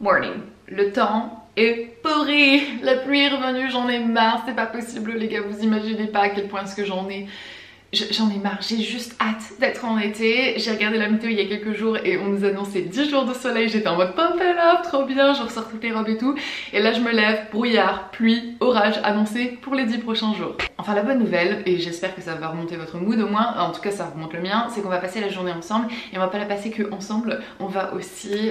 Warning, le temps est pourri, la pluie est revenue, j'en ai marre, c'est pas possible les gars, vous imaginez pas à quel point est-ce que j'en ai marre, j'ai juste hâte d'être en été. J'ai regardé la météo il y a quelques jours et on nous annonçait 10 jours de soleil, j'étais en mode pump it up, trop bien, je ressors toutes les robes et tout. Et là je me lève, brouillard, pluie, orage annoncé pour les 10 prochains jours. Enfin la bonne nouvelle, et j'espère que ça va remonter votre mood au moins, en tout cas ça remonte le mien, c'est qu'on va passer la journée ensemble. Et on va pas la passer que ensemble, on va aussi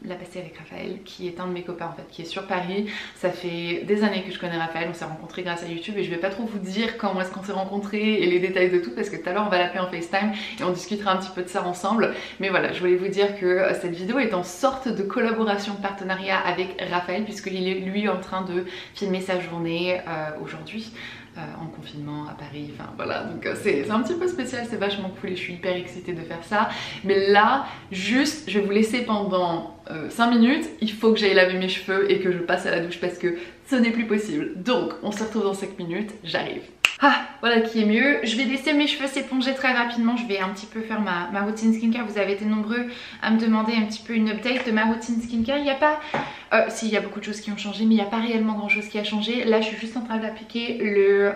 la passer avec Raphaël, qui est un de mes copains en fait, qui est sur Paris. Ça fait des années que je connais Raphaël, on s'est rencontrés grâce à YouTube et je vais pas trop vous dire comment est-ce qu'on s'est rencontrés et les détails de tout parce que tout à l'heure on va l'appeler en FaceTime et on discutera un petit peu de ça ensemble. Mais voilà, je voulais vous dire que cette vidéo est en sorte de collaboration, de partenariat avec Raphaël puisqu'il est lui en train de filmer sa journée aujourd'hui. En confinement à Paris, enfin voilà, donc c'est un petit peu spécial, c'est vachement cool et je suis hyper excitée de faire ça. Mais là, juste, je vais vous laisser pendant 5 minutes, il faut que j'aille laver mes cheveux et que je passe à la douche parce que ce n'est plus possible. Donc, on se retrouve dans 5 minutes, j'arrive. Ah, voilà qui est mieux. Je vais laisser mes cheveux s'éponger très rapidement. Je vais un petit peu faire ma routine skincare. Vous avez été nombreux à me demander un petit peu une update de ma routine skincare. Il n'y a pas... si, il y a beaucoup de choses qui ont changé, mais il n'y a pas réellement grand chose qui a changé. Là, je suis juste en train d'appliquer le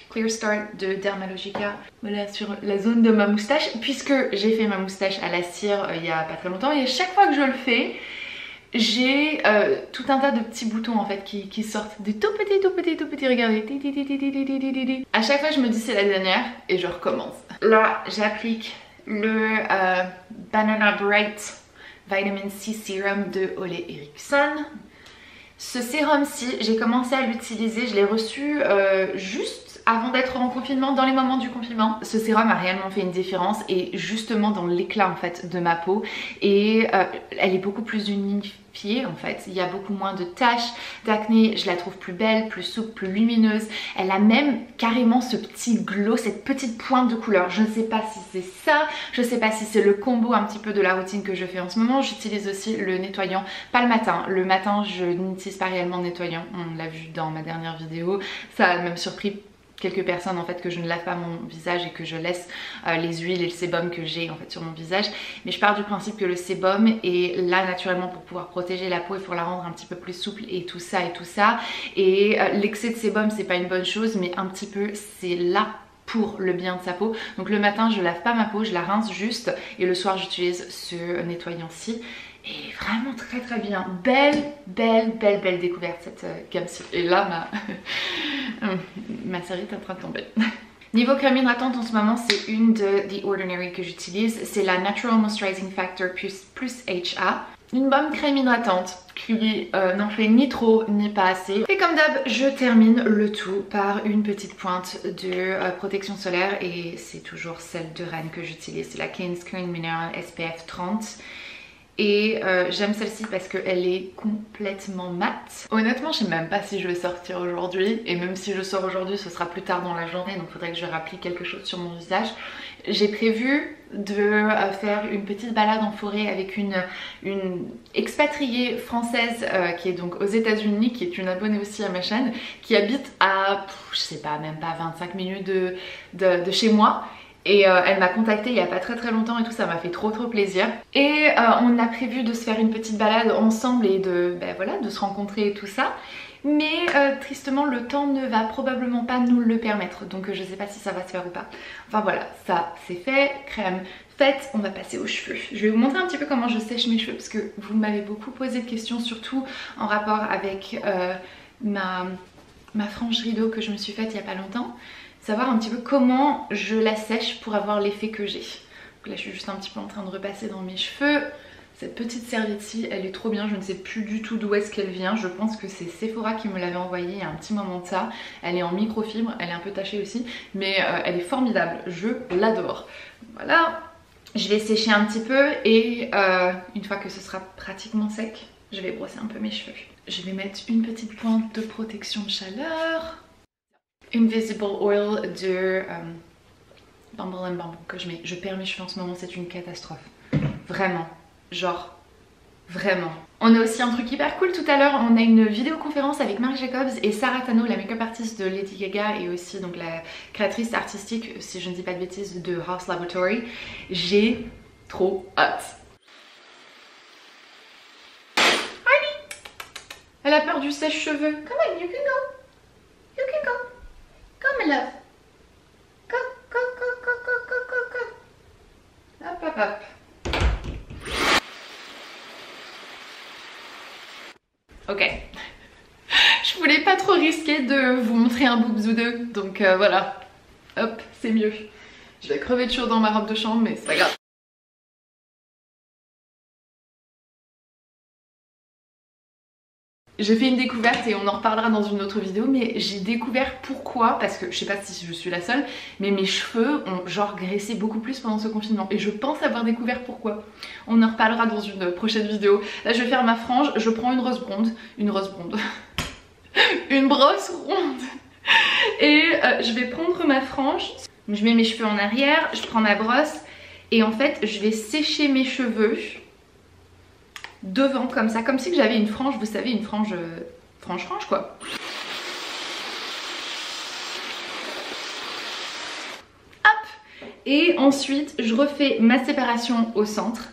Clear Start de Dermalogica. Voilà, sur la zone de ma moustache. Puisque j'ai fait ma moustache à la cire il n'y a pas très longtemps. Et à chaque fois que je le fais... j'ai tout un tas de petits boutons en fait qui sortent, des tout petits, regardez. À chaque fois je me dis c'est la dernière et je recommence. Là j'applique le Banana Bright Vitamin C Serum de Ole Henriksen. Ce sérum-ci, j'ai commencé à l'utiliser, je l'ai reçu juste avant d'être en confinement, dans les moments du confinement. Ce sérum a réellement fait une différence et justement dans l'éclat en fait de ma peau et elle est beaucoup plus unifiée en fait. Il y a beaucoup moins de taches d'acné, je la trouve plus belle, plus souple, plus lumineuse. Elle a même carrément ce petit glow, cette petite pointe de couleur. Je ne sais pas si c'est ça, je ne sais pas si c'est le combo un petit peu de la routine que je fais en ce moment. J'utilise aussi le nettoyant, pas le matin. Le matin je n'utilise pas réellement de nettoyant, on l'a vu dans ma dernière vidéo. Ça a même surpris quelques personnes en fait que je ne lave pas mon visage et que je laisse les huiles et le sébum que j'ai en fait sur mon visage, mais je pars du principe que le sébum est là naturellement pour pouvoir protéger la peau et pour la rendre un petit peu plus souple et tout ça et l'excès de sébum c'est pas une bonne chose mais un petit peu c'est là pour le bien de sa peau. Donc le matin je lave pas ma peau, je la rince juste et le soir j'utilise ce nettoyant-ci. Et vraiment très bien, belle découverte cette gamme-ci. Et là ma série est en train de tomber. Niveau crème hydratante en ce moment c'est une de The Ordinary que j'utilise. C'est la Natural Moisturizing Factor plus HA. Une bonne crème hydratante qui n'en fait ni trop ni pas assez. Et comme d'hab je termine le tout par une petite pointe de protection solaire. Et c'est toujours celle de Rennes que j'utilise. C'est la Kane Screen Mineral SPF 30. Et j'aime celle-ci parce qu'elle est complètement mate. Honnêtement je sais même pas si je vais sortir aujourd'hui. Et même si je sors aujourd'hui ce sera plus tard dans la journée. Donc il faudrait que je rapplique quelque chose sur mon visage. J'ai prévu de faire une petite balade en forêt avec une expatriée française qui est donc aux États-Unis, qui est une abonnée aussi à ma chaîne, qui habite à, je sais pas, même pas 25 minutes de chez moi. Et elle m'a contactée il n'y a pas très longtemps et tout, ça m'a fait trop plaisir. Et on a prévu de se faire une petite balade ensemble et voilà, de se rencontrer et tout ça. Mais tristement le temps ne va probablement pas nous le permettre. Donc je sais pas si ça va se faire ou pas. Enfin voilà, ça c'est fait, crème faite, on va passer aux cheveux. Je vais vous montrer un petit peu comment je sèche mes cheveux parce que vous m'avez beaucoup posé de questions, surtout en rapport avec ma frange rideau que je me suis faite il y a pas longtemps. Savoir un petit peu comment je la sèche pour avoir l'effet que j'ai. Là je suis juste un petit peu en train de repasser dans mes cheveux. Cette petite serviette-ci elle est trop bien, je ne sais plus du tout d'où est-ce qu'elle vient. Je pense que c'est Sephora qui me l'avait envoyée il y a un petit moment de ça. Elle est en microfibre, elle est un peu tachée aussi, mais elle est formidable, je l'adore. Voilà, je vais sécher un petit peu et une fois que ce sera pratiquement sec, je vais brosser un peu mes cheveux. Je vais mettre une petite pointe de protection de chaleur. Invisible Oil de Bumble and Bumble que je mets. Je perds mes cheveux en ce moment, c'est une catastrophe. Vraiment, genre, vraiment. On a aussi un truc hyper cool tout à l'heure, on a une vidéoconférence avec Marc Jacobs et Sarah Tano, la make-up artiste de Lady Gaga et aussi donc la créatrice artistique, si je ne dis pas de bêtises, de House Laboratory. J'ai trop hâte. Elle a peur du sèche-cheveux. Come on, you can go. You can go. Come, my love. Go, go, go, go, go, go, go, go. Hop, hop, hop. Ok. Je voulais pas trop risquer de vous montrer un boobs ou deux, donc voilà. Hop, c'est mieux. Je vais crever de chaud dans ma robe de chambre, mais c'est pas grave. J'ai fait une découverte et on en reparlera dans une autre vidéo, mais j'ai découvert pourquoi, parce que je sais pas si je suis la seule, mais mes cheveux ont genre graissé beaucoup plus pendant ce confinement et je pense avoir découvert pourquoi. On en reparlera dans une prochaine vidéo. Là je vais faire ma frange, je prends une brosse ronde, une brosse ronde et je vais prendre ma frange, je mets mes cheveux en arrière, je prends ma brosse et en fait je vais sécher mes cheveux devant comme ça, comme si j'avais une frange, vous savez, une frange frange quoi. Hop. Et ensuite je refais ma séparation au centre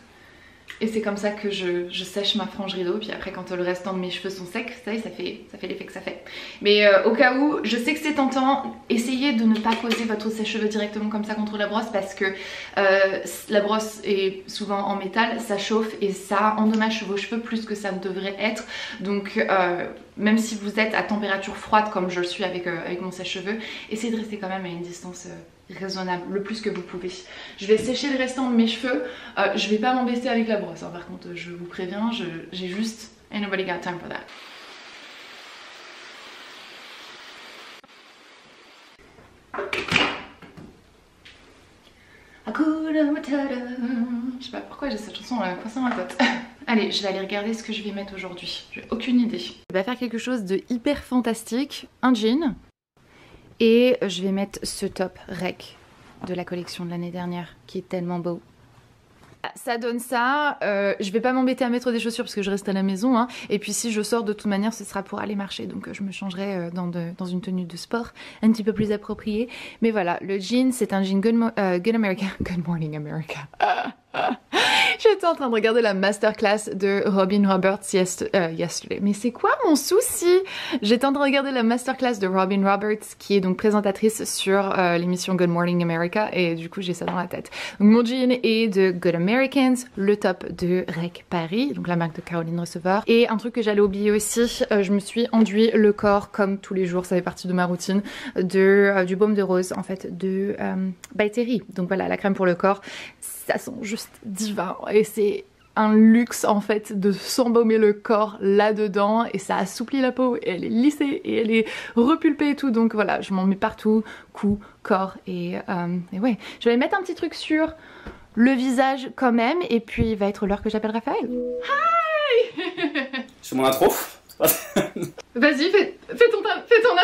et c'est comme ça que je sèche ma frange rideau, puis après quand le restant de mes cheveux sont secs, ça fait l'effet que ça fait. Mais au cas où, je sais que c'est tentant, essayez de ne pas poser votre sèche-cheveux directement comme ça contre la brosse parce que la brosse est souvent en métal, ça chauffe et ça endommage vos cheveux plus que ça ne devrait être. Donc même si vous êtes à température froide comme je le suis avec mon sèche-cheveux, essayez de rester quand même à une distance raisonnable, le plus que vous pouvez. Je vais sécher le restant de mes cheveux, je vais pas m'embêter avec la brosse, hein. Par contre je vous préviens, j'ai juste ain't nobody got time for that. Je sais pas pourquoi j'ai cette chanson coincée dans la tête. Allez, je vais aller regarder ce que je vais mettre aujourd'hui, j'ai aucune idée. Je vais faire quelque chose de hyper fantastique, un jean. Et je vais mettre ce top rec de la collection de l'année dernière qui est tellement beau. Ça donne ça, je vais pas m'embêter à mettre des chaussures parce que je reste à la maison hein. Et puis si je sors de toute manière ce sera pour aller marcher, donc je me changerai dans une tenue de sport un petit peu plus appropriée. Mais voilà, le jean c'est un jean Good America. Good Morning America. J'étais en train de regarder la masterclass de Robin Roberts yesterday. Mais c'est quoi mon souci? J'étais en train de regarder la masterclass de Robin Roberts qui est donc présentatrice sur l'émission Good Morning America et du coup j'ai ça dans la tête. Donc mon jean est de Good Americans, le top de Rec Paris, donc la marque de Caroline Receveur. Et un truc que j'allais oublier aussi, je me suis enduit le corps comme tous les jours, ça fait partie de ma routine, du baume de rose en fait de By Terry. Donc voilà, la crème pour le corps. Ça sent juste divin et c'est un luxe en fait de s'embaumer le corps là-dedans et ça assouplit la peau et elle est lissée et elle est repulpée et tout, donc voilà, je m'en mets partout, cou, corps et ouais, je vais mettre un petit truc sur le visage quand même et puis il va être l'heure que j'appelle Raphaël. Hi. Je fais mon intro. Vas-y, fais ton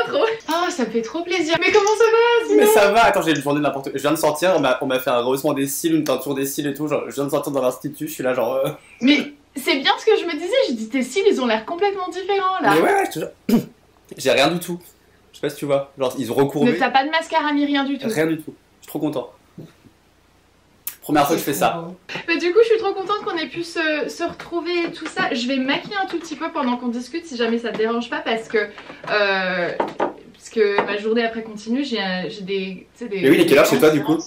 intro. Oh, ça me fait trop plaisir. Mais comment ça va sinon? Mais ça va, attends, j'ai une journée de n'importe quoi. Je viens de sortir, on m'a fait un rehaussement des cils, une teinture des cils et tout. Genre, je viens de sortir dans l'institut, je suis là genre... Mais c'est bien ce que je me disais, je dis tes cils ils ont l'air complètement différents là. Mais ouais, je te jure. J'ai rien du tout. Je sais pas si tu vois. Genre, ils ont recourbé. Mais t'as pas de mascara ni rien du tout. Rien du tout. Je suis trop content. Première fois que je fais ça. Mais du coup je suis trop contente qu'on ait pu se retrouver et tout ça. Je vais me maquiller un tout petit peu pendant qu'on discute si jamais ça te dérange pas parce que ma journée après continue, j'ai des... Mais oui, il est quelle heure chez toi du coup?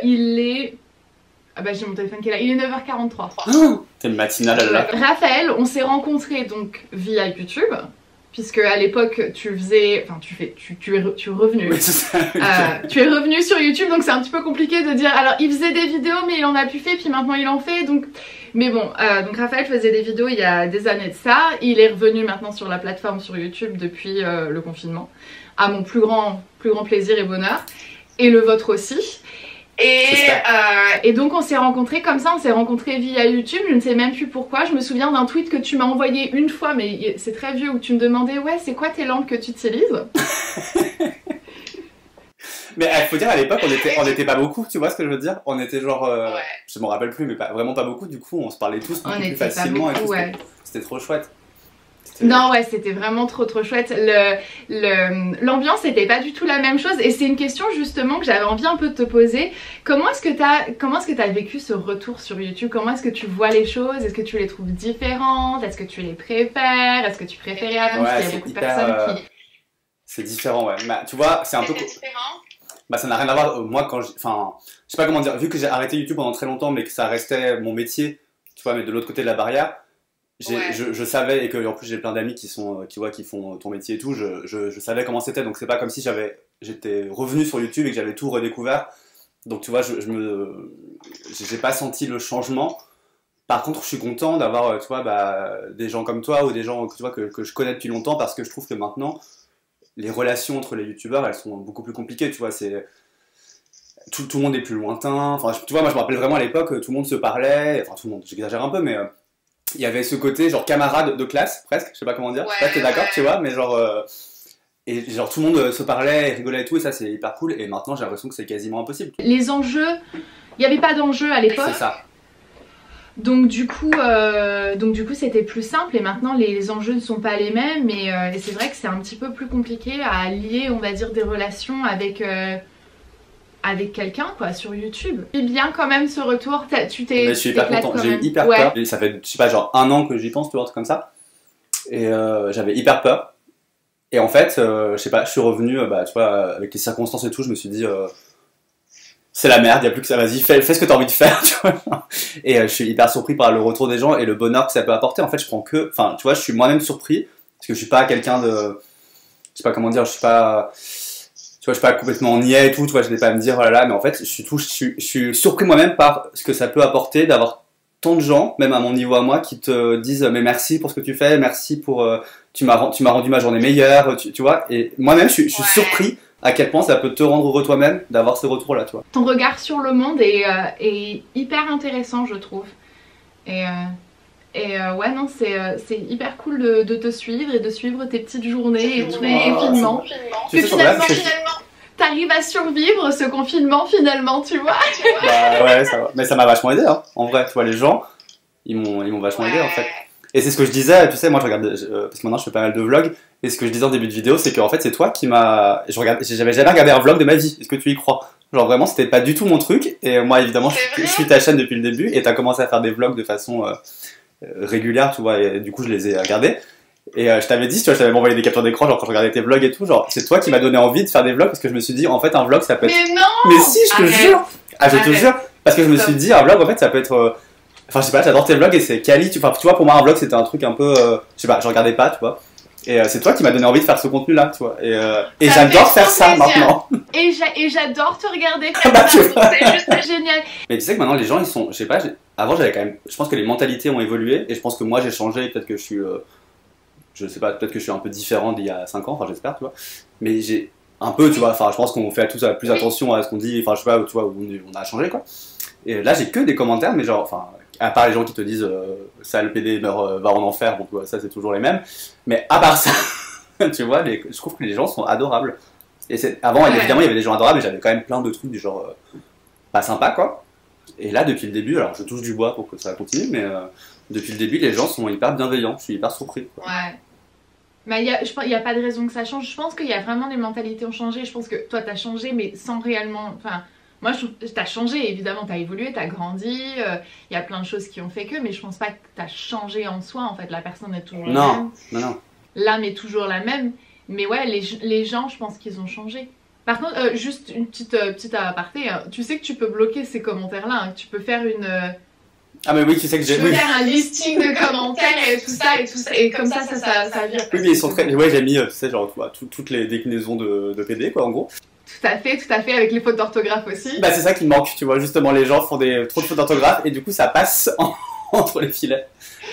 Il est... Ah bah j'ai mon téléphone qui est là, il est 9h43. Oh, t'es matinale là. Raphaël, on s'est rencontrés donc via YouTube. Puisque à l'époque tu faisais, enfin tu es revenu, oui, c'est ça. Tu es revenu sur YouTube, donc c'est un petit peu compliqué de dire. Alors il faisait des vidéos mais il en a plus fait, puis maintenant il en fait, donc mais bon, donc Raphaël faisait des vidéos il y a des années de ça. Il est revenu maintenant sur la plateforme sur YouTube depuis le confinement, à mon plus grand plaisir et bonheur, et le vôtre aussi. Et donc on s'est rencontrés comme ça, on s'est rencontrés via YouTube, je ne sais même plus pourquoi. Je me souviens d'un tweet que tu m'as envoyé une fois, mais c'est très vieux, où tu me demandais ouais c'est quoi tes lampes que tu utilises. Mais il faut dire à l'époque on était pas beaucoup, tu vois ce que je veux dire. On était genre, ouais. Je m'en rappelle plus mais vraiment pas beaucoup, du coup on se parlait tous beaucoup plus facilement beaucoup, et tout, ouais. C'était trop chouette. Non, ouais, c'était vraiment trop chouette. L'ambiance n'était pas du tout la même chose. Et c'est une question justement que j'avais envie un peu de te poser. Comment est-ce que t'as vécu ce retour sur YouTube? Comment est-ce que tu vois les choses? Est-ce que tu les trouves différentes? Est-ce que tu les préfères? Est-ce que tu préférais avant? Parce qu'il y a beaucoup de personnes qui... C'est différent, ouais. Bah, tu vois, c'est un peu... Bah, ça n'a rien à voir. Moi, quand enfin, je sais pas comment dire. Vu que j'ai arrêté YouTube pendant très longtemps, mais que ça restait mon métier, tu vois, mais de l'autre côté de la barrière, je savais, et que en plus j'ai plein d'amis qui font ton métier et tout, je savais comment c'était, donc c'est pas comme si j'étais revenu sur YouTube et que j'avais tout redécouvert, donc tu vois, j'ai pas senti le changement. Par contre, je suis content d'avoir, tu vois, bah, des gens comme toi ou des gens, tu vois, que je connais depuis longtemps, parce que je trouve que maintenant, les relations entre les youtubeurs, elles sont beaucoup plus compliquées, tu vois, tout le monde est plus lointain, enfin, tu vois, moi je me rappelle vraiment à l'époque, tout le monde se parlait, enfin tout le monde, j'exagère un peu, mais... il y avait ce côté genre camarade de classe presque, je sais pas comment dire, je sais pas si t'es d'accord, tu vois, mais genre et genre tout le monde se parlait, rigolait et tout, et ça c'est hyper cool, et maintenant j'ai l'impression que c'est quasiment impossible. Les enjeux, il n'y avait pas d'enjeux à l'époque. C'est ça. Donc du coup c'était plus simple, et maintenant les enjeux ne sont pas les mêmes, et c'est vrai que c'est un petit peu plus compliqué à lier, on va dire, des relations avec quelqu'un quoi sur YouTube. C'est bien quand même ce retour, tu t'es... Je suis hyper content, j'ai eu hyper peur, et ça fait je sais pas genre 1 an que j'y pense, tu vois, un truc comme ça, et j'avais hyper peur, et en fait je sais pas, je suis revenu, bah tu vois, avec les circonstances et tout, je me suis dit c'est la merde, y a plus que ça, vas-y fais ce que t'as envie de faire, tu vois, et je suis hyper surpris par le retour des gens et le bonheur que ça peut apporter. En fait je prends que, enfin tu vois, je suis moi-même surpris, parce que je suis pas quelqu'un de, je sais pas comment dire, je suis pas complètement niais et tout, tu vois, je vais pas me dire, oh là là, mais en fait, je suis surpris moi-même par ce que ça peut apporter d'avoir tant de gens, même à mon niveau à moi, qui te disent, mais merci pour ce que tu fais, merci pour, tu m'as rendu ma journée meilleure, tu vois, et moi-même, je suis surpris à quel point ça peut te rendre heureux toi-même d'avoir ces retours-là, tu vois. Ton regard sur le monde est hyper intéressant, je trouve, et ouais, non, c'est hyper cool de te suivre et de suivre tes petites journées et tout, et confinement. Que finalement, t'arrives à survivre ce confinement finalement, tu vois. Bah ouais, ça va. Mais ça m'a vachement aidé, hein. En vrai, tu vois, les gens, ils m'ont vachement aidé en fait. Et c'est ce que je disais, tu sais, moi je regarde, parce que maintenant je fais pas mal de vlogs, et ce que je disais en début de vidéo, c'est qu'en fait c'est toi qui m'as... J'avais jamais regardé un vlog de ma vie, est-ce que tu y crois? Genre vraiment, c'était pas du tout mon truc, et moi évidemment, je suis ta chaîne depuis le début, et t'as commencé à faire des vlogs de façon régulière, tu vois, et du coup je les ai regardés. Et je t'avais dit, tu vois, je t'avais envoyé des captures d'écran, genre quand je regardais tes vlogs et tout, genre c'est toi qui m'as donné envie de faire des vlogs, parce que je me suis dit, en fait un vlog ça peut être... Mais non! Mais si, je te jure! Ah, je te jure! Parce que je me suis dit, un vlog en fait ça peut être... Enfin, je sais pas, j'adore tes vlogs et c'est quali. Enfin, tu vois, pour moi, un vlog c'était un truc un peu. Je sais pas, je regardais pas, tu vois. Et c'est toi qui m'as donné envie de faire ce contenu-là, tu vois. Et j'adore faire ça maintenant. Et j'adore te regarder faire ça. C'est juste génial. Mais tu sais que maintenant, les gens, ils sont. Je sais pas, avant j'avais quand même. Je pense que les mentalités ont évolué et je pense que moi j'ai changé. Peut-être que je suis. Je sais pas, peut-être que je suis un peu différent d'il y a 5 ans, enfin, j'espère, tu vois. Mais j'ai un peu, tu vois. Enfin, je pense qu'on fait tous plus attention à ce qu'on dit. Enfin, je sais pas, tu vois, on a changé, quoi. Et là, j'ai que des commentaires, mais genre. Enfin, à part les gens qui te disent sale PD va en enfer, bon ça c'est toujours les mêmes, mais à part ça, tu vois, je trouve que les gens sont adorables. Et avant évidemment il y avait des gens adorables, mais j'avais quand même plein de trucs du genre pas sympa quoi. Et là depuis le début, alors je touche du bois pour que ça continue, mais depuis le début les gens sont hyper bienveillants, je suis hyper surpris quoi. Ouais. Mais il n'y a pas de raison que ça change, je pense qu'il y a vraiment des mentalités ont changé, je pense que toi t'as changé mais sans réellement... Enfin, moi, je trouve que t'as changé, évidemment, t'as évolué, t'as grandi, y a plein de choses qui ont fait que, mais je pense pas que t'as changé en soi, en fait, la personne est toujours la même. Non. L'âme est toujours la même, mais ouais, les gens, je pense qu'ils ont changé. Par contre, juste une petite aparté, hein, tu sais que tu peux bloquer ces commentaires-là, hein, tu peux faire une... Ah mais oui, tu sais que j'ai... Tu peux faire un listing de commentaires et tout ça, et comme ça vire. Oui, mais ils sont très... Ouais, j'ai mis, tu sais, genre, toutes les déclinaisons de PD, quoi, en gros. Tout à fait, avec les fautes d'orthographe aussi. Bah c'est ça qui me manque, tu vois, justement, les gens font trop de fautes d'orthographe et du coup ça passe entre les filets.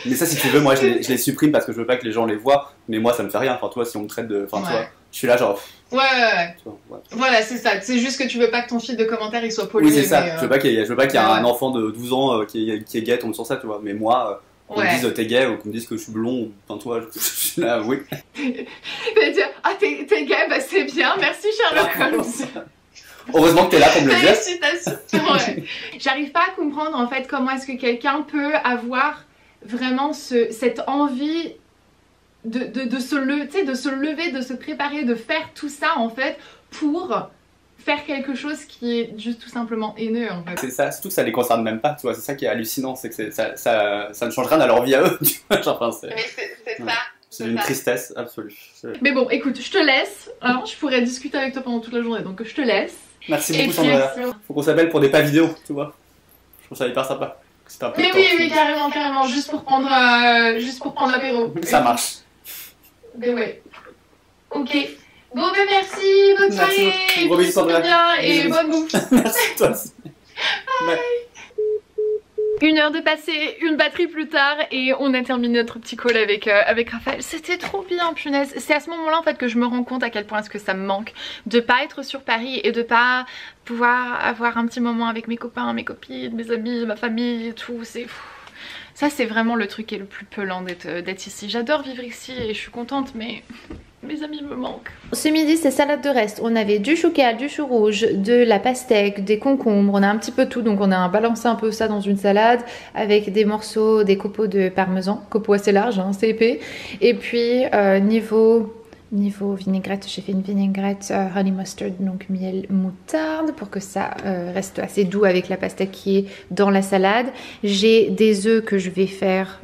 Mais ça, si tu veux, moi je les supprime parce que je veux pas que les gens les voient, mais moi ça me fait rien, enfin toi, si on me traite de... Enfin tu vois, je suis là genre... Ouais. Voilà, c'est ça, c'est juste que tu veux pas que ton fil de commentaires il soit pollué. Oui, c'est ça, je veux pas qu'il y ait un enfant de 12 ans qui est gay tombe sur ça, tu vois, mais moi... Qu'on me dise t'es gay ou qu'on me dise que je suis blond, enfin toi, je suis là, oui. Mais dire ah t'es gay, bah c'est bien, merci Sherlock Holmes. Heureusement que t'es là pour me le dire. Félicitations. Ouais. J'arrive pas à comprendre en fait comment est-ce que quelqu'un peut avoir vraiment cette envie de se lever, de se préparer, de faire tout ça en fait pour faire quelque chose qui est juste tout simplement haineux en fait. C'est ça, surtout que ça les concerne même pas, tu vois, c'est ça qui est hallucinant, c'est que ça ne change rien à leur vie à eux, tu vois, genre, enfin, mais c'est ça. C'est une tristesse absolue. Mais bon, écoute, je te laisse. Alors, je pourrais discuter avec toi pendant toute la journée, donc je te laisse. Merci beaucoup, Sandra. Faut qu'on s'appelle pour des pas vidéo, tu vois. Je trouve ça hyper sympa. Mais oui, carrément, juste pour prendre l'apéro. Ça marche. Mais ouais. Ok. Bon, ben merci, bonne soirée. Gros bisous, Sandra. Bien et bonne bouffe. Merci, toi aussi. Bye. 1 heure de passé, une batterie plus tard et on a terminé notre petit call avec Raphaël. C'était trop bien, punaise. C'est à ce moment-là en fait que je me rends compte à quel point est-ce que ça me manque de pas être sur Paris et de pas pouvoir avoir un petit moment avec mes copains, mes copines, mes amis, ma famille et tout. Ça c'est vraiment le truc qui est le plus pelant d'être ici. J'adore vivre ici et je suis contente, mais mes amis me manquent. Ce midi c'est salade de reste. On avait du choucal, du chou rouge, de la pastèque, des concombres. On a un petit peu tout, donc on a balancé un peu ça dans une salade avec des morceaux, des copeaux de parmesan, copeaux assez larges, hein, c'est épais. Et puis niveau vinaigrette, j'ai fait une vinaigrette honey mustard, donc miel moutarde, pour que ça reste assez doux avec la pastèque qui est dans la salade. J'ai des œufs que je vais faire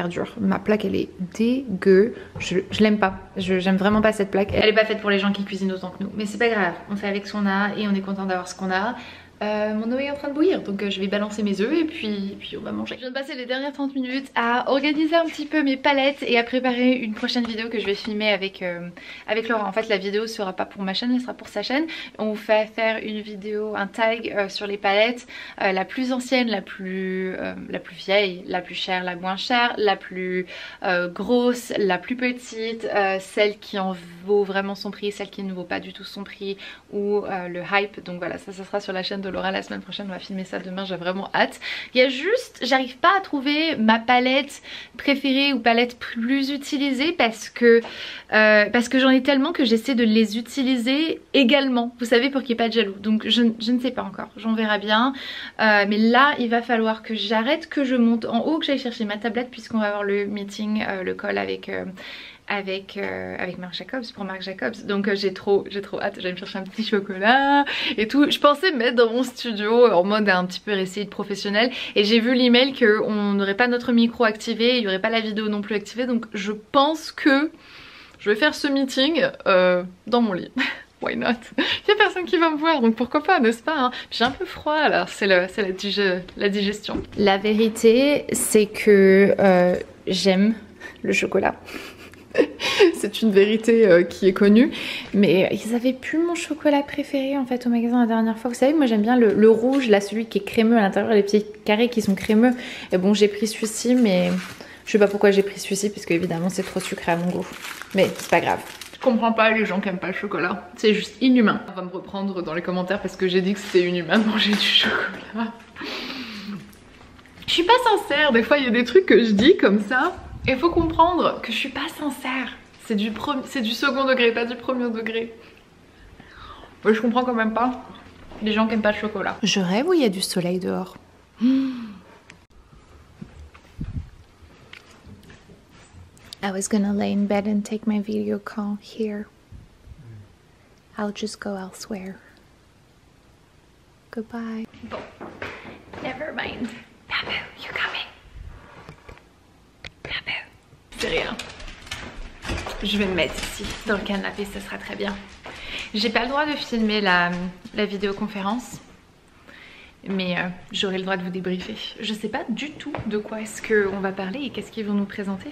dur. Ma plaque elle est dégueu, je l'aime pas, j'aime vraiment pas cette plaque. Elle est pas faite pour les gens qui cuisinent autant que nous, mais c'est pas grave, on fait avec ce qu'on a et on est content d'avoir ce qu'on a. Mon eau est en train de bouillir, donc je vais balancer mes œufs et puis on va manger. Je viens de passer les dernières 30 minutes à organiser un petit peu mes palettes et à préparer une prochaine vidéo que je vais filmer avec Laura. En fait la vidéo sera pas pour ma chaîne, elle sera pour sa chaîne. On vous fait faire une vidéo, un tag sur les palettes, la plus ancienne, la plus vieille, la plus chère, la moins chère, la plus grosse, la plus petite, celle qui en vaut vraiment son prix, celle qui ne vaut pas du tout son prix, ou le hype. Donc voilà, ça sera sur la chaîne de Laura la semaine prochaine. On va filmer ça demain, j'ai vraiment hâte. Il y a juste, j'arrive pas à trouver ma palette préférée ou palette plus utilisée parce que j'en ai tellement que j'essaie de les utiliser également, vous savez, pour qu'il n'y ait pas de jaloux. Donc je ne sais pas encore, j'en verrai bien. Mais là il va falloir que j'arrête, que je monte en haut, que j'aille chercher ma tablette puisqu'on va avoir le meeting, le call avec Marc Jacobs, pour Marc Jacobs. Donc j'ai trop hâte, j'allais me chercher un petit chocolat et tout. Je pensais me mettre dans mon studio en mode un petit peu récit professionnel et j'ai vu l'email qu'on n'aurait pas notre micro activé, il n'y aurait pas la vidéo non plus activée, donc je pense que je vais faire ce meeting dans mon lit. Why not? Il n'y a personne qui va me voir, donc pourquoi pas, n'est-ce pas, hein? J'ai un peu froid alors c'est la digestion. La vérité c'est que j'aime le chocolat. C'est une vérité qui est connue. Mais ils avaient plus mon chocolat préféré en fait au magasin la dernière fois. Vous savez, moi j'aime bien le rouge, là, celui qui est crémeux à l'intérieur, les petits carrés qui sont crémeux. Et bon, j'ai pris celui-ci, mais je sais pas pourquoi j'ai pris celui-ci, parce que évidemment c'est trop sucré à mon goût. Mais c'est pas grave. Je comprends pas les gens qui aiment pas le chocolat. C'est juste inhumain. On va me reprendre dans les commentaires parce que j'ai dit que c'était inhumain de manger du chocolat. Je suis pas sincère, des fois il y a des trucs que je dis comme ça. Et faut comprendre que je suis pas sincère. C'est du second degré, pas du premier degré. Moi je comprends quand même pas les gens qui aiment pas le chocolat. Je rêve où il y a du soleil dehors. I was gonna lay in bed and take my video call here. I'll just go elsewhere. Goodbye. Bon, never mind. Babu, you coming? C'est rien. Je vais me mettre ici dans le canapé, ça sera très bien. J'ai pas le droit de filmer la vidéoconférence, mais j'aurai le droit de vous débriefer. Je sais pas du tout de quoi est-ce qu'on va parler et qu'est-ce qu'ils vont nous présenter.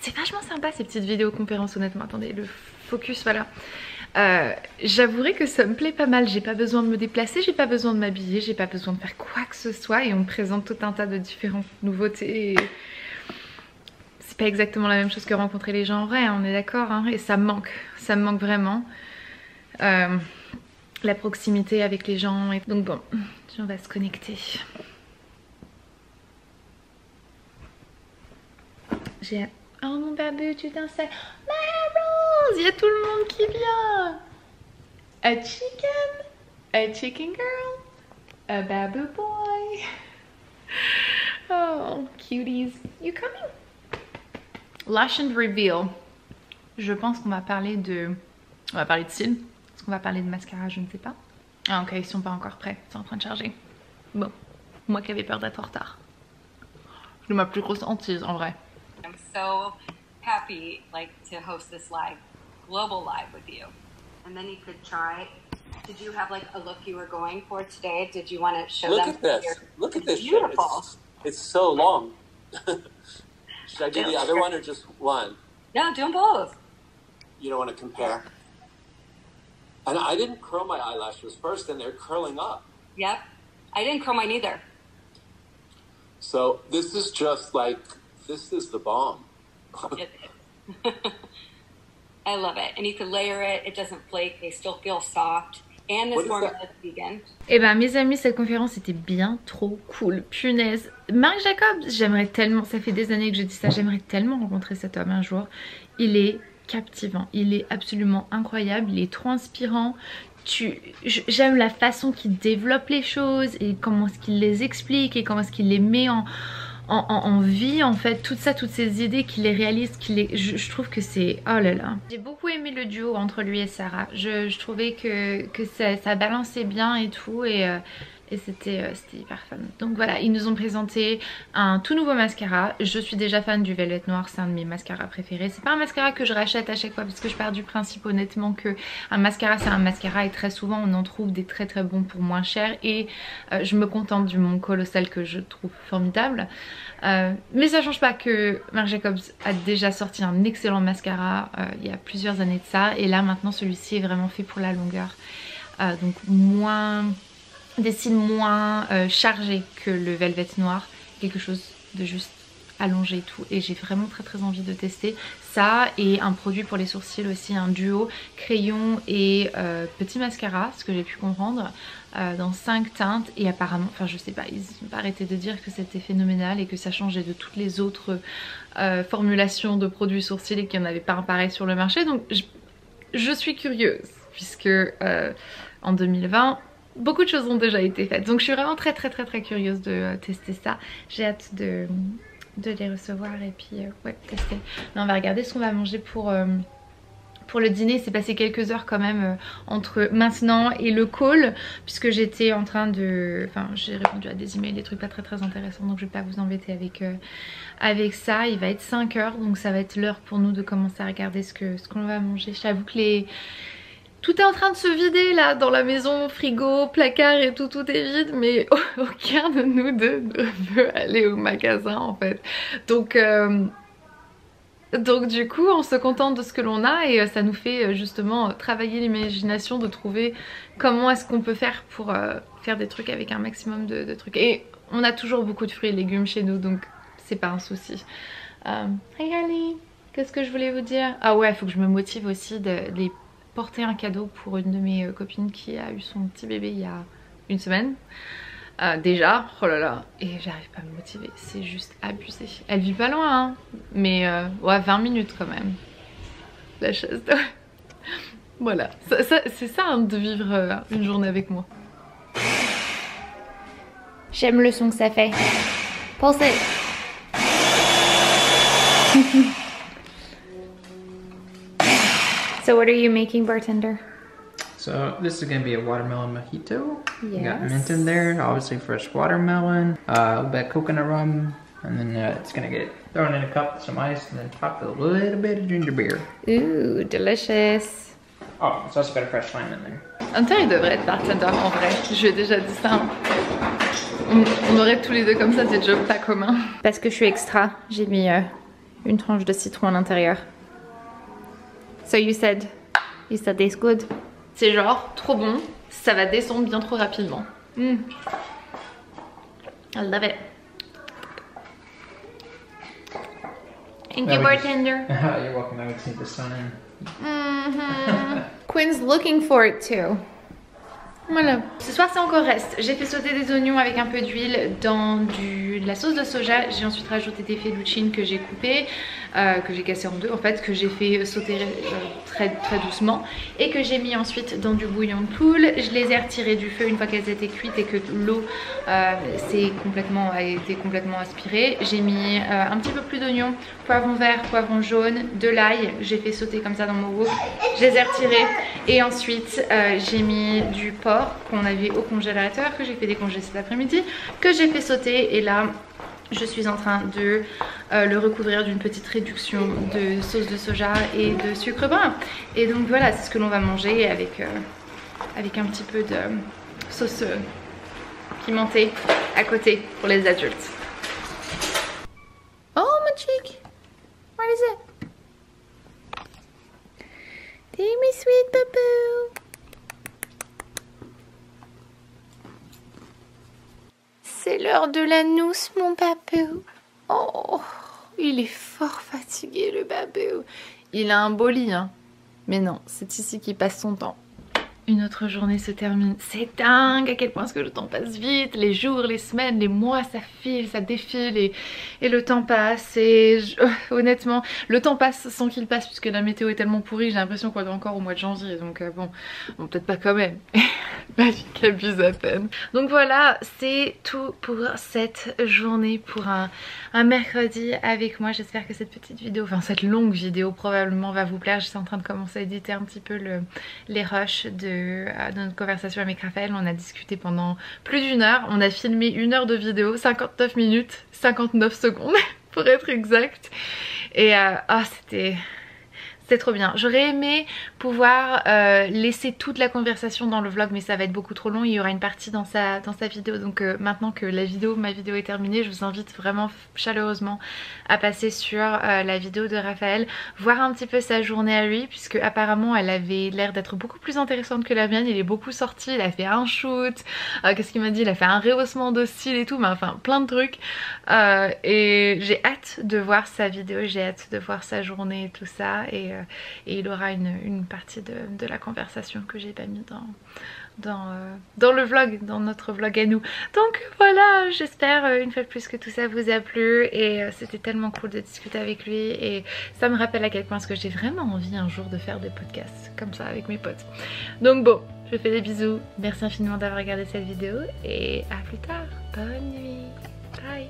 C'est vachement sympa ces petites vidéoconférences, honnêtement. Attendez, le focus, voilà. J'avouerai que ça me plaît pas mal. J'ai pas besoin de me déplacer, j'ai pas besoin de m'habiller, j'ai pas besoin de faire quoi que ce soit et on me présente tout un tas de différentes nouveautés. C'est pas exactement la même chose que rencontrer les gens en vrai, on est d'accord, hein, et ça me manque vraiment. La proximité avec les gens, et donc bon, on va se connecter. J'ai... Oh mon babu, tu t'installes. My Rose, il y a tout le monde qui vient. A chicken girl, a babu boy. Oh, cuties, you coming? Lash and Reveal. Je pense qu'on va parler de... On va parler de cils. Est-ce qu'on va parler de mascara? Je ne sais pas. Ah ok, ils sont pas encore prêts. C'est en train de charger. Bon, moi qui avais peur d'être en retard. C'est ma plus grosse hantise en vrai. I'm so happy like to host this live, global live with you. And then you could try. Did you have like a look you were going for today? Did you want to show them? Look at this. Look at this. Beautiful. It's so long. Should I do the other one or just one? No, do them both. You don't want to compare? And I didn't curl my eyelashes first, and they're curling up. Yep. I didn't curl mine either. So this is just like, this is the bomb. I love it. And you can layer it. It doesn't flake. They still feel soft. And this formula is vegan. Eh ben mes amis, cette conférence était bien trop cool. Punaise. Marc Jacobs, j'aimerais tellement, ça fait des années que je dis ça, j'aimerais tellement rencontrer cet homme un jour. Il est captivant, il est absolument incroyable, il est trop inspirant. J'aime la façon qu'il développe les choses et comment est-ce qu'il les explique et comment est-ce qu'il les met en vie en fait, tout ça, toutes ces idées qu'il les réalise, je trouve que c'est... Oh là là. J'ai beaucoup aimé le duo entre lui et Sarah. Je trouvais que ça balançait bien et tout et c'était hyper fun. Donc voilà, ils nous ont présenté un tout nouveau mascara. Je suis déjà fan du Velvet Noir, c'est un de mes mascaras préférés. C'est pas un mascara que je rachète à chaque fois parce que je pars du principe honnêtement que un mascara c'est un mascara et très souvent on en trouve des très très bons pour moins cher et je me contente du Mont Colossal que je trouve formidable. Mais ça change pas que Marc Jacobs a déjà sorti un excellent mascara il y a plusieurs années de ça et là maintenant celui-ci est vraiment fait pour la longueur. Donc des cils moins chargés que le Velvet Noir, quelque chose de juste allongé et tout, et j'ai vraiment très très envie de tester ça et un produit pour les sourcils aussi, un duo crayon et petit mascara, ce que j'ai pu comprendre, dans 5 teintes et apparemment, enfin je sais pas, ils n'ont pas arrêté de dire que c'était phénoménal et que ça changeait de toutes les autres formulations de produits sourcils et qu'il n'y en avait pas un pareil sur le marché, donc je suis curieuse puisque en 2020 beaucoup de choses ont déjà été faites, donc je suis vraiment très curieuse de tester ça. J'ai hâte de les recevoir et puis ouais, tester. Mais on va regarder ce qu'on va manger pour le dîner. C'est passé quelques heures quand même entre maintenant et le call, puisque j'étais en train de... Enfin, j'ai répondu à des emails, des trucs pas très intéressants, donc je vais pas vous embêter avec ça. Il va être 5 heures, donc ça va être l'heure pour nous de commencer à regarder ce qu'on va manger. J'avoue que tout est en train de se vider là dans la maison, frigo, placard et tout est vide, mais aucun de nous deux ne veut aller au magasin en fait. Donc du coup on se contente de ce que l'on a et ça nous fait justement travailler l'imagination de trouver comment est-ce qu'on peut faire pour faire des trucs avec un maximum de trucs. Et on a toujours beaucoup de fruits et légumes chez nous, donc c'est pas un souci. Hey Harley, qu'est-ce que je voulais vous dire? Ah ouais, il faut que je me motive aussi de les porter un cadeau pour une de mes copines qui a eu son petit bébé il y a une semaine déjà, oh là là, et j'arrive pas à me motiver, c'est juste abusé. Elle vit pas loin hein, mais ouais 20 minutes quand même, la chaise de... Voilà, c'est ça hein, de vivre une journée avec moi. J'aime le son que ça fait. Pensez. So what are you making, bartender? So this is going to be a watermelon mojito. Yes. You got mint in there, obviously fresh watermelon, a little bit of coconut rum, and then it's going to get thrown in a cup with some ice and then topped with a little bit of ginger beer. Ooh, delicious. Oh, it's also got a fresh lime in there. Hunter il devrait être bartender en vrai, je lui ai déjà dit ça. On aurait tous les deux comme ça des jobs pas communs. Parce que je suis extra, j'ai mis une tranche de citron à l'intérieur. So you said it's good. C'est genre trop bon, ça va descendre bien trop rapidement. I love it. Thank you, bartender. You're welcome. I would see the sun in. Quinn's looking for it too. Voilà. Ce soir c'est encore reste. J'ai fait sauter des oignons avec un peu d'huile dans de la sauce de soja. J'ai ensuite rajouté des fettuccines que j'ai coupées, que j'ai cassé en deux en fait, que j'ai fait sauter très doucement et que j'ai mis ensuite dans du bouillon de poule. Je les ai retirées du feu une fois qu'elles étaient cuites et que l'eau a été complètement aspirée. J'ai mis un petit peu plus d'oignons, poivron vert, poivron jaune, de l'ail. J'ai fait sauter comme ça dans mon wok. Je les ai retirés et ensuite j'ai mis du porc qu'on avait au congélateur, que j'ai fait décongeler cet après-midi, que j'ai fait sauter et là je suis en train de le recouvrir d'une petite réduction de sauce de soja et de sucre brun. Et donc voilà, c'est ce que l'on va manger avec un petit peu de sauce pimentée à côté pour les adultes. Oh my cheek, what is it? Take me sweet baboo. C'est l'heure de la nousse, mon babou. Oh, il est fort fatigué, le babou. Il a un beau lit, hein. Mais non, c'est ici qu'il passe son temps. Une autre journée se termine. C'est dingue à quel point le temps passe vite. Les jours, les semaines, les mois, ça file, ça défile et le temps passe. Et honnêtement, le temps passe sans qu'il passe puisque la météo est tellement pourrie. J'ai l'impression qu'on est encore au mois de janvier. Donc bon peut-être pas quand même. Ma vie qu'abuse à peine. Donc voilà, c'est tout pour cette journée, pour un mercredi avec moi. J'espère que cette petite vidéo, enfin cette longue vidéo probablement va vous plaire. Je suis en train de commencer à éditer un petit peu les rushs de notre conversation avec Raphaël. On a discuté pendant plus d'1 heure. On a filmé 1 heure de vidéo, 59 minutes, 59 secondes pour être exact. Et c'était trop bien. J'aurais aimé pouvoir laisser toute la conversation dans le vlog, mais ça va être beaucoup trop long. Il y aura une partie dans sa vidéo. Donc maintenant que ma vidéo est terminée, je vous invite vraiment chaleureusement à passer sur la vidéo de Raphaël, voir un petit peu sa journée à lui, puisque apparemment elle avait l'air d'être beaucoup plus intéressante que la mienne. Il est beaucoup sorti, il a fait un shoot, qu'est-ce qu'il m'a dit, il a fait un rehaussement de style et tout, mais enfin plein de trucs. Et j'ai hâte de voir sa vidéo, j'ai hâte de voir sa journée et tout ça. Et il aura une partie de la conversation que j'ai pas mis dans le vlog, dans notre vlog à nous. Donc voilà, j'espère une fois de plus que tout ça vous a plu et c'était tellement cool de discuter avec lui et ça me rappelle à quel point j'ai vraiment envie un jour de faire des podcasts comme ça avec mes potes. Donc bon, je vous fais des bisous, merci infiniment d'avoir regardé cette vidéo et à plus tard, bonne nuit, bye.